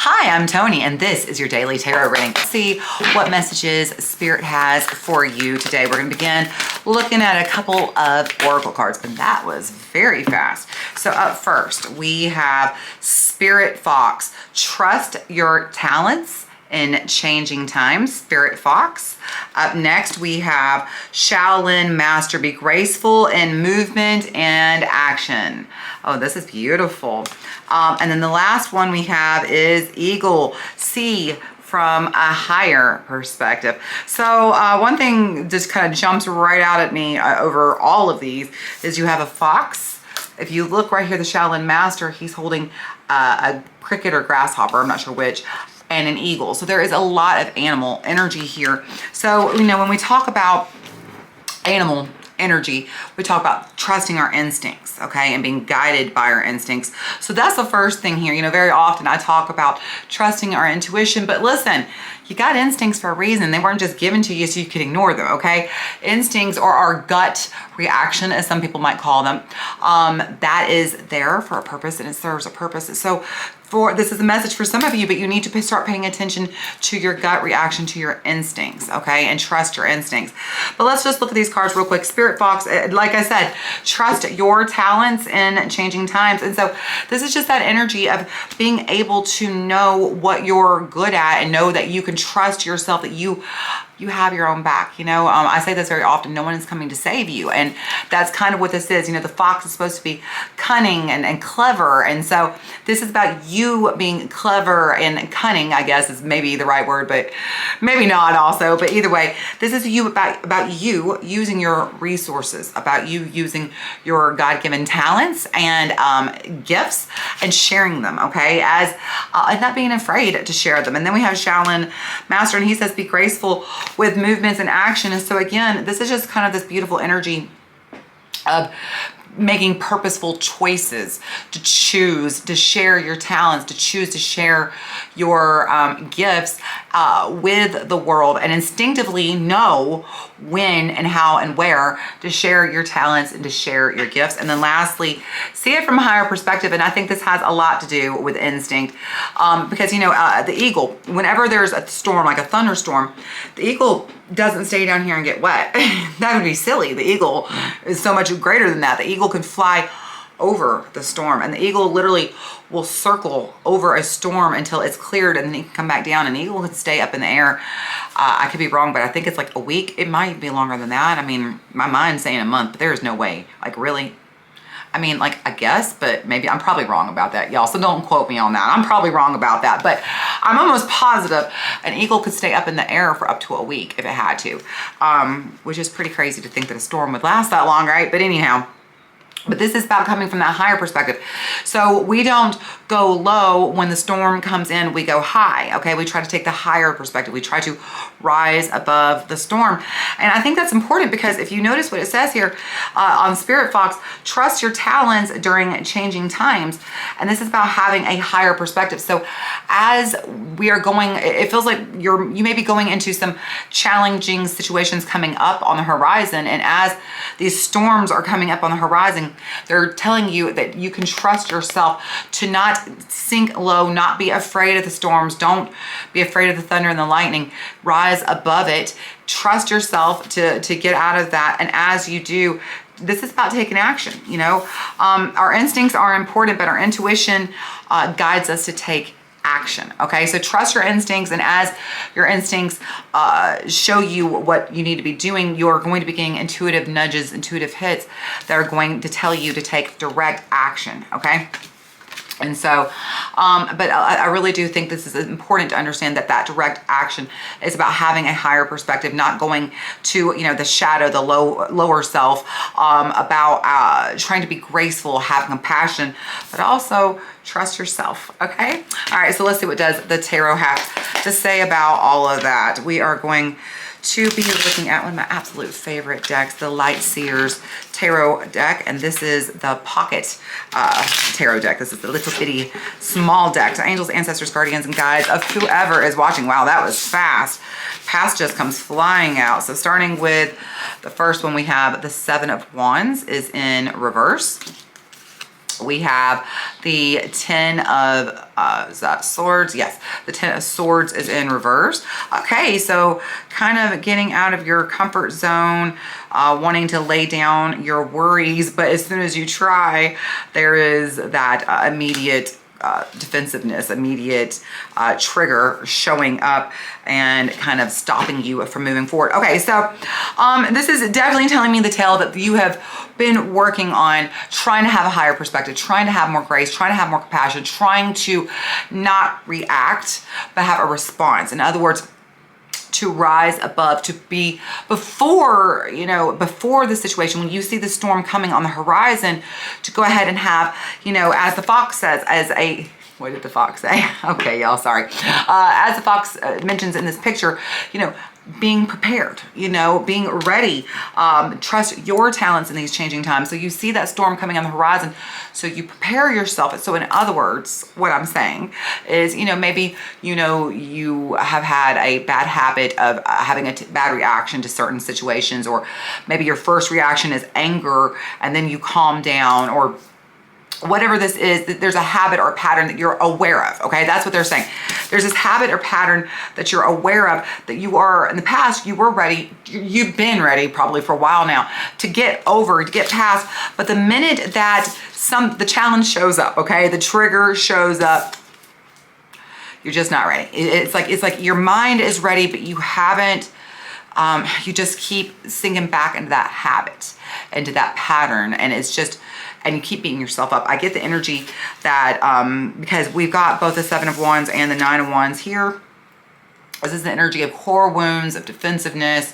Hi, I'm Toni, and this is your daily tarot reading. Let's see what messages Spirit has for you today. We're going to begin looking at a couple of oracle cards, and that was very fast. So up first, we have Spirit Fox. Trust your talents in changing times, Spirit Fox. Up next, we have Shaolin Master. Be graceful in movement and action. Oh, this is beautiful. And then the last one we have is Eagle. See from a higher perspective. So one thing just kind of jumps right out at me over all of these is you have a fox. If you look right here, the Shaolin Master, he's holding a cricket or grasshopper, I'm not sure which, and an eagle. So there is a lot of animal energy here. So, you know, when we talk about animal energy, we talk about trusting our instincts, okay, and being guided by our instincts. So that's the first thing here. You know, very often I talk about trusting our intuition, but listen, you got instincts for a reason. They weren't just given to you so you could ignore them, okay? Instincts, or our gut reaction, as some people might call them, that is there for a purpose, and it serves a purpose. So this is a message for some of you, but you need to start paying attention to your gut reaction, to your instincts, okay? And trust your instincts. But let's just look at these cards real quick. Spirit Fox, like I said, trust your talents in changing times. And so this is just that energy of being able to know what you're good at and know that you can trust yourself, that you have your own back. You know, I say this very often, no one is coming to save you. And that's kind of what this is. You know, the fox is supposed to be cunning and clever. And so this is about you being clever and cunning, I guess is maybe the right word, but maybe not also. But either way, this is you about you using your resources, about you using your God-given talents and gifts and sharing them, okay? And not being afraid to share them. And then we have Shaolin Master, and he says, be graceful with movements and action. And so again, this is just kind of this beautiful energy of making purposeful choices to choose to share your talents, to choose to share your gifts with the world, and instinctively know when and how and where to share your talents and to share your gifts. And then lastly, see it from a higher perspective. And I think this has a lot to do with instinct because, you know, the eagle, whenever there's a storm, like a thunderstorm, the eagle doesn't stay down here and get wet. That would be silly. The eagle is so much greater than that. The eagle can fly over the storm, and the eagle literally will circle over a storm until it's cleared, and then he can come back down, and the eagle can stay up in the air. I could be wrong, but I think it's like a week. It might be longer than that. I mean, my mind's saying a month, but there's no way. Like, really? I mean, like, I guess, but maybe I'm probably wrong about that, y'all. So don't quote me on that. I'm probably wrong about that, but I'm almost positive an eagle could stay up in the air for up to a week if it had to, which is pretty crazy to think that a storm would last that long, right? But anyhow, but this is about coming from that higher perspective. So we don't go low when the storm comes in, we go high, okay? We try to take the higher perspective. We try to rise above the storm. And I think that's important because if you notice what it says here on Spirit Fox, trust your talents during changing times. And this is about having a higher perspective. So as we are going, it feels like you may be going into some challenging situations coming up on the horizon. And as these storms are coming up on the horizon, they're telling you that you can trust yourself to not sink low, not be afraid of the storms. Don't be afraid of the thunder and the lightning. Rise above it. Trust yourself to get out of that. And as you do, this is about taking action. You know, our instincts are important, but our intuition guides us to take action. Okay, so trust your instincts, and as your instincts show you what you need to be doing, you're going to be getting intuitive nudges, intuitive hits that are going to tell you to take direct action. Okay. And so, but I really do think this is important to understand that that direct action is about having a higher perspective, not going to, you know, the shadow, the lower self, about trying to be graceful, have compassion, but also trust yourself. Okay. All right. So let's see what does the tarot have to say about all of that. We are going to be looking at one of my absolute favorite decks, the Light Seers Tarot deck, and this is the Pocket Tarot deck. This is the little bitty small deck to angels, ancestors, guardians, and guides of whoever is watching. Wow, that was fast. Past just comes flying out. So starting with the first one, we have the Seven of Wands is in reverse. We have the 10 of, is that swords? Yes, the 10 of swords is in reverse. Okay, so kind of getting out of your comfort zone, wanting to lay down your worries, but as soon as you try, there is that immediate defensiveness, immediate trigger showing up and kind of stopping you from moving forward. Okay, so this is definitely telling me the tale that you have been working on trying to have a higher perspective, trying to have more grace, trying to have more compassion, trying to not react, but have a response. In other words, to rise above, to be before, before the situation, when you see the storm coming on the horizon, to go ahead and have, as the fox says, what did the fox say? Okay, y'all, sorry. As the fox mentions in this picture, being prepared, being ready, trust your talents in these changing times. So you see that storm coming on the horizon, so you prepare yourself. So in other words, what I'm saying is, maybe, you have had a bad habit of having a bad reaction to certain situations, or maybe your first reaction is anger and then you calm down, or whatever this is, that there's a habit or a pattern that you're aware of. Okay, that's what they're saying. There's this habit or pattern that you're aware of, that you are, in the past, you were ready, you've been ready probably for a while now to get over, to get past. But the minute that the challenge shows up, okay, the trigger shows up, you're just not ready. It's like your mind is ready, but you haven't, you just keep sinking back into that habit, into that pattern, and you keep beating yourself up. I get the energy that, because we've got both the 7 of Wands and the 9 of Wands here, this is the energy of core wounds, of defensiveness,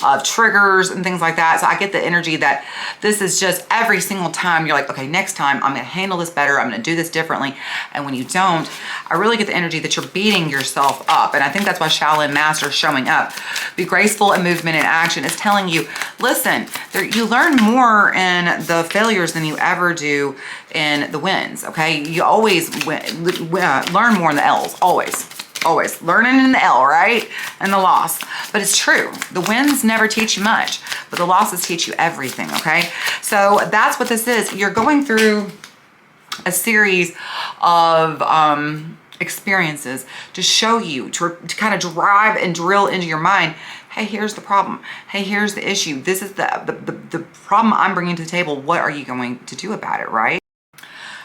of triggers and things like that. So I get the energy that this is just every single time you're like, okay, next time I'm going to handle this better. I'm going to do this differently. And when you don't, I really get the energy that you're beating yourself up. And I think that's why Shaolin Master is showing up. Be graceful in movement and action is telling you, listen, you learn more in the failures than you ever do in the wins. Okay. You always learn more in the L's, always learning in the L, right? And the loss. But it's true. The wins never teach you much, but the losses teach you everything, okay? So that's what this is. You're going through a series of experiences to show you, to kind of drive and drill into your mind, hey, here's the problem. Hey, here's the issue. This is the problem I'm bringing to the table. What are you going to do about it, right?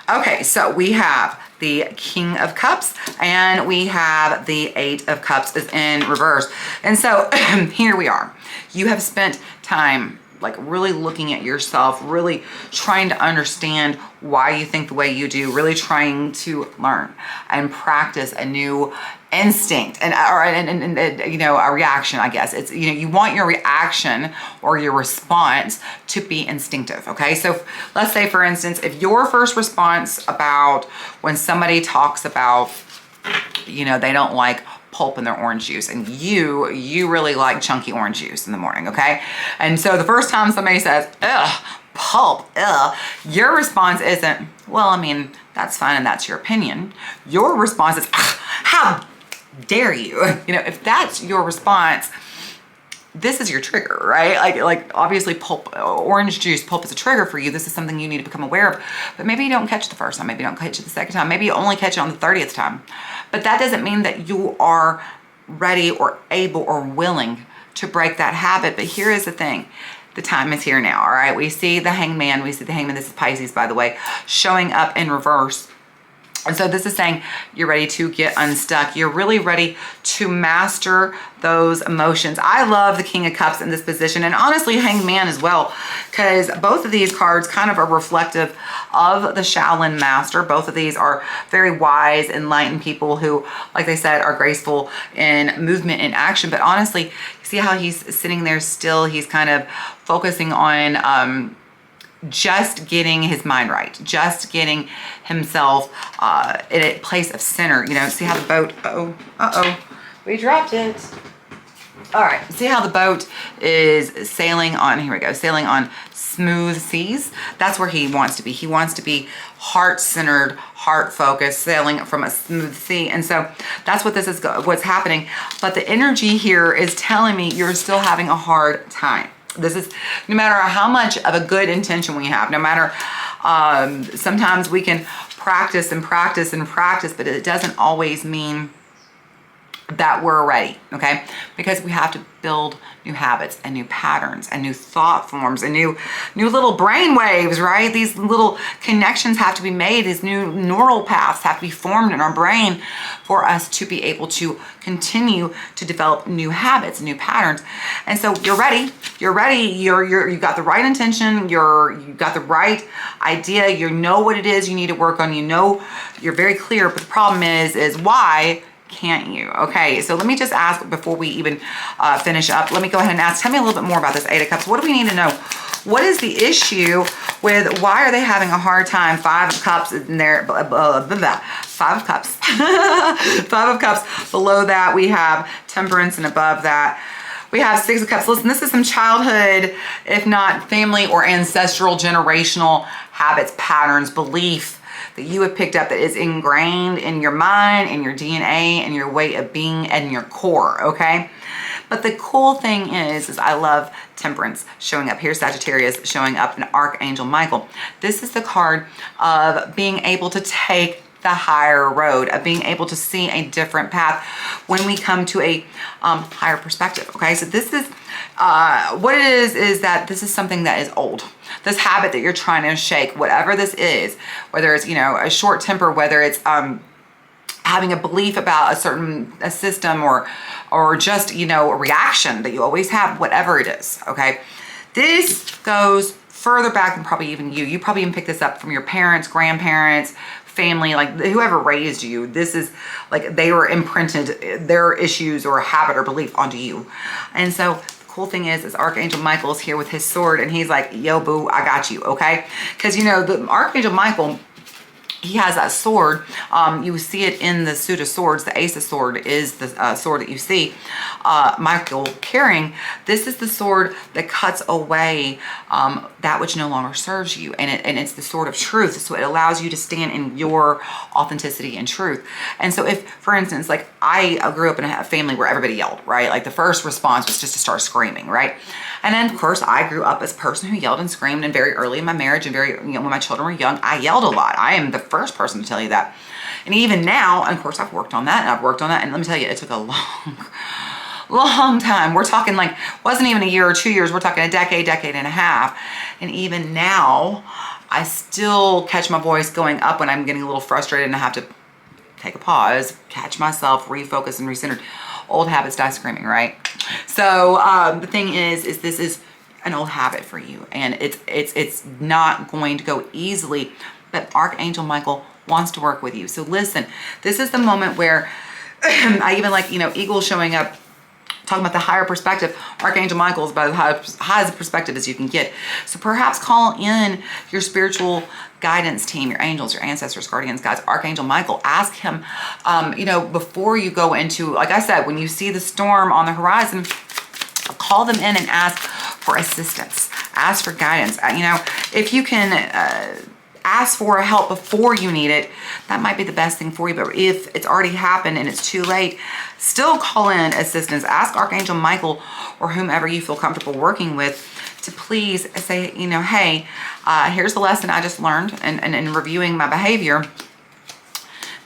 Okay, so we have the King of Cups and we have the 8 of Cups is in reverse. And so here we are. You have spent time like really looking at yourself, really trying to understand why you think the way you do, really trying to learn and practice a new instinct and a reaction, I guess. It's, you want your reaction or your response to be instinctive, okay? So let's say, for instance, if your first response about when somebody talks about, they don't like pulp in their orange juice, and you really like chunky orange juice in the morning, okay? And so the first time somebody says, ugh, pulp, ugh, your response isn't, well, I mean, that's fine and that's your opinion. Your response is, how dare you? If that's your response, this is your trigger, right? Like obviously pulp, orange juice, pulp is a trigger for you. This is something you need to become aware of, but maybe you don't catch it the first time. Maybe you don't catch it the second time. Maybe you only catch it on the 30th time, but that doesn't mean that you are ready or able or willing to break that habit. But here is the thing. The time is here now, all right? We see the Hangman. We see the Hangman. This is Pisces, by the way, showing up in reverse. And so this is saying you're ready to get unstuck. You're really ready to master those emotions. I love the King of Cups in this position, and honestly Hangman as well, because both of these cards kind of are reflective of the Shaolin Master. Both of these are very wise, enlightened people who, like they said, are graceful in movement and action. But honestly, see how he's sitting there still? He's kind of focusing on just getting his mind right, just getting himself in a place of center. See how the boat, we dropped it. All right, see how the boat is sailing on, here we go, sailing on smooth seas. That's where he wants to be. He wants to be heart-centered, heart-focused, sailing from a smooth sea. And so that's what this is, what's happening. But the energy here is telling me you're still having a hard time. This is, no matter how much of a good intention we have, no matter Sometimes we can practice and practice and practice, but it doesn't always mean that we're ready, okay? Because we have to build new habits and new patterns and new thought forms and new little brain waves, right? These little connections have to be made. These new neural paths have to be formed in our brain for us to be able to continue to develop new habits, new patterns. And so you're ready. You're ready. You've got the right intention. You've got the right idea. You know what it is you need to work on. You know, you're very clear, but the problem is why can't you? Okay, so let me just ask before we even finish up. Let me go ahead and ask. Tell me a little bit more about this Eight of Cups. What do we need to know? What is the issue with why are they having a hard time? Five of Cups in there. Five of Cups. Five of Cups. Below that we have Temperance, and above that we have Six of Cups. Listen, this is some childhood, if not family or ancestral generational habits, patterns, belief that you have picked up that is ingrained in your mind, in your DNA, and your way of being, and your core, okay? But the cool thing is I love Temperance showing up here, Sagittarius showing up, and Archangel Michael. This is the card of being able to take the higher road, of being able to see a different path when we come to a higher perspective, okay? So this is, what it is that this is something that is old. This habit that you're trying to shake, whatever this is, whether it's, you know, a short temper, whether it's having a belief about a system or just, you know, a reaction that you always have, whatever it is, okay? This goes further back than probably even you. You probably even picked this up from your parents, grandparents, family, like whoever raised you. This is like they were imprinted their issues or habit or belief onto you. And so the cool thing is Archangel Michael is here with his sword, and he's like, yo boo, I got you, okay? Because you know the Archangel Michael, he has that sword. You see it in the suit of swords. The Ace of Sword is the sword that you see Michael carrying. This is the sword that cuts away that which no longer serves you. And it's the sword of truth. So it allows you to stand in your authenticity and truth. And so if, for instance, like I grew up in a family where everybody yelled, right? Like the first response was just to start screaming, right? And then of course I grew up as a person who yelled and screamed, and very early in my marriage and very, you know, when my children were young, I yelled a lot. I am the first person to tell you that. And even now, and of course I've worked on that and I've worked on that. And let me tell you, it took a long time. We're talking like, wasn't even a year or 2 years. We're talking a decade and a half. And even now, I still catch my voice going up when I'm getting a little frustrated and I have to take a pause, catch myself, refocus and recenter. Old habits die screaming, right? So the thing is this is an old habit for you, and it's not going to go easily, but Archangel Michael wants to work with you. So listen, this is the moment where I even like, you know, eagles showing up, talking about the higher perspective. Archangel Michael is about as high as a perspective as you can get. So perhaps call in your spiritual guidance team, your angels, your ancestors, guardians, guides, Archangel Michael. Ask him, you know, before you go into, like I said, when you see the storm on the horizon, call them in and ask for assistance, ask for guidance. You know, if you can ask for help before you need it, that might be the best thing for you. But if it's already happened and it's too late, still call in assistance. Ask Archangel Michael or whomever you feel comfortable working with to please say, you know, hey, here's the lesson I just learned, and in reviewing my behavior,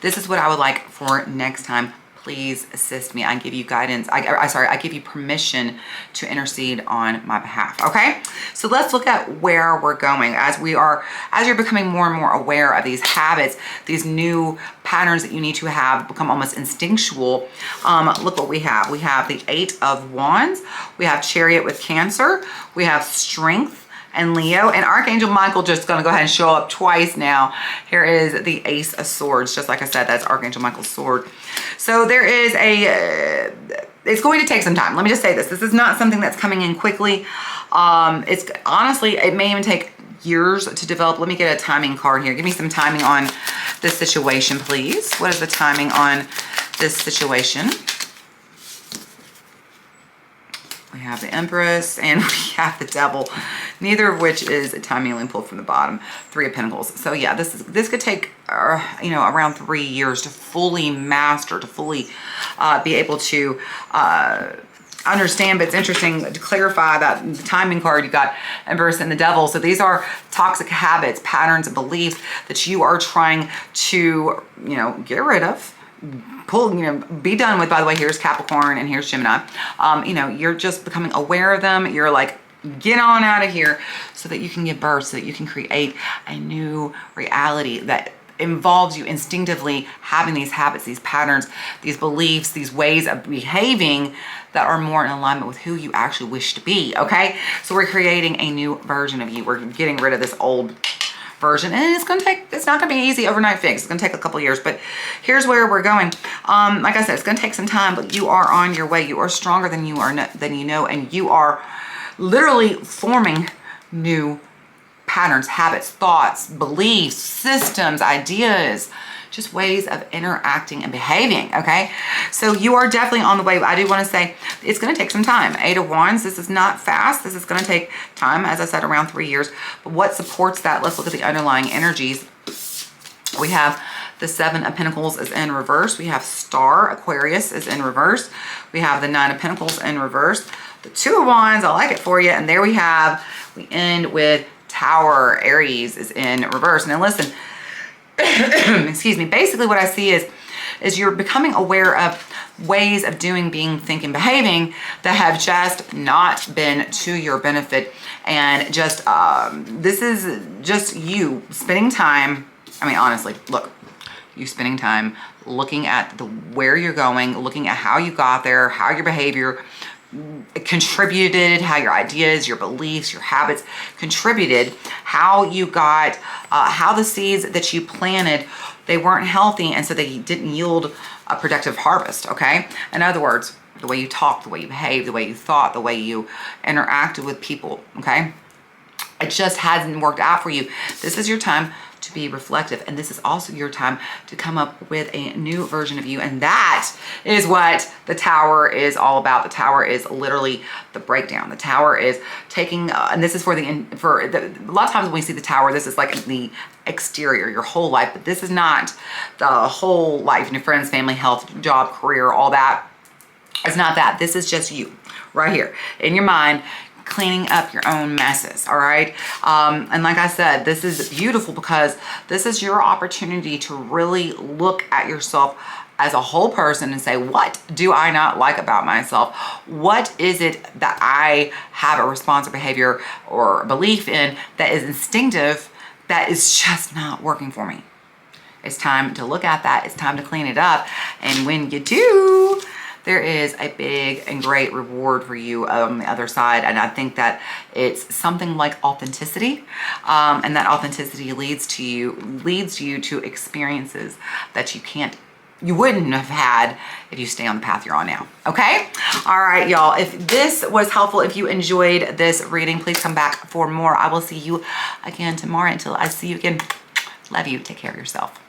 this is what I would like for next time. Please assist me. I give you guidance. I give you permission to intercede on my behalf. Okay. So let's look at where we're going as you're becoming more and more aware of these habits, these new patterns that you need to have become almost instinctual. Look what we have. We have the Eight of Wands. We have Chariot with Cancer. We have Strength and Leo, and Archangel Michael just gonna go ahead and show up twice now. Here is the Ace of Swords. Just like I said, that's Archangel Michael's sword. So there is it's going to take some time. Let me just say this. This is not something that's coming in quickly. It's honestly, it may even take years to develop. Let me get a timing card here. Give me some timing on this situation, please. What is the timing on this situation? We have the Empress and we have the Devil, neither of which is timingly pulled from the bottom. Three of Pentacles. So yeah, this could take you know, around 3 years to fully master, to fully be able to understand, but it's interesting to clarify that the timing card you got Empress and the Devil. So these are toxic habits, patterns, and beliefs that you are trying to, get rid of, be done with. By the way, here's Capricorn and here's Gemini. You're just becoming aware of them. You're like, get on out of here so that you can give birth, so that you can create a new reality that involves you instinctively having these habits, these patterns, these beliefs, these ways of behaving that are more in alignment with who you actually wish to be, okay? So we're creating a new version of you. We're getting rid of this old version, and it's not gonna be easy overnight fix. It's gonna take a couple years, but here's where we're going. Like I said, it's gonna take some time, but you are on your way. You are stronger than you know, and you are literally forming new patterns, habits, thoughts, beliefs, systems, ideas, just ways of interacting and behaving, okay? So you are definitely on the way. I do want to say it's going to take some time. 8 of Wands, this is not fast. This is going to take time, as I said, around 3 years. But what supports that? Let's look at the underlying energies. We have the 7 of Pentacles is in reverse. We have Star, Aquarius is in reverse. We have the 9 of Pentacles in reverse. The 2 of Wands, I like it for you. And there we end with Tower, Aries is in reverse. Now listen, excuse me, basically what I see is you're becoming aware of ways of doing, being, thinking, behaving that have just not been to your benefit. And just, this is just you spending time. I mean, honestly, look, you spending time looking at where you're going, looking at how you got there, how your behavior contributed, how your ideas, your beliefs, your habits contributed, how you got, how the seeds that you planted, they weren't healthy, and so they didn't yield a productive harvest, okay? In other words, the way you talk, the way you behave, the way you thought, the way you interacted with people, okay? It just hasn't worked out for you. This is your time to be reflective, and this is also your time to come up with a new version of you, and that is what the Tower is all about. The Tower is literally the breakdown. The Tower is taking, and this is a lot of times when we see the Tower, this is like the exterior, your whole life, but this is not the whole life, and your friends, family, health, job, career, all that. It's not that. This is just you right here in your mind, cleaning up your own messes, all right? And like I said, this is beautiful because this is your opportunity to really look at yourself as a whole person and say, what do I not like about myself? What is it that I have a response or behavior or belief in that is instinctive that is just not working for me? It's time to look at that. It's time to clean it up. And when you do, there is a big and great reward for you on the other side. And I think that it's something like authenticity. And that authenticity leads you to experiences that you wouldn't have had if you stay on the path you're on now. Okay? All right, y'all. If this was helpful, if you enjoyed this reading, please come back for more. I will see you again tomorrow. Until I see you again, love you. Take care of yourself.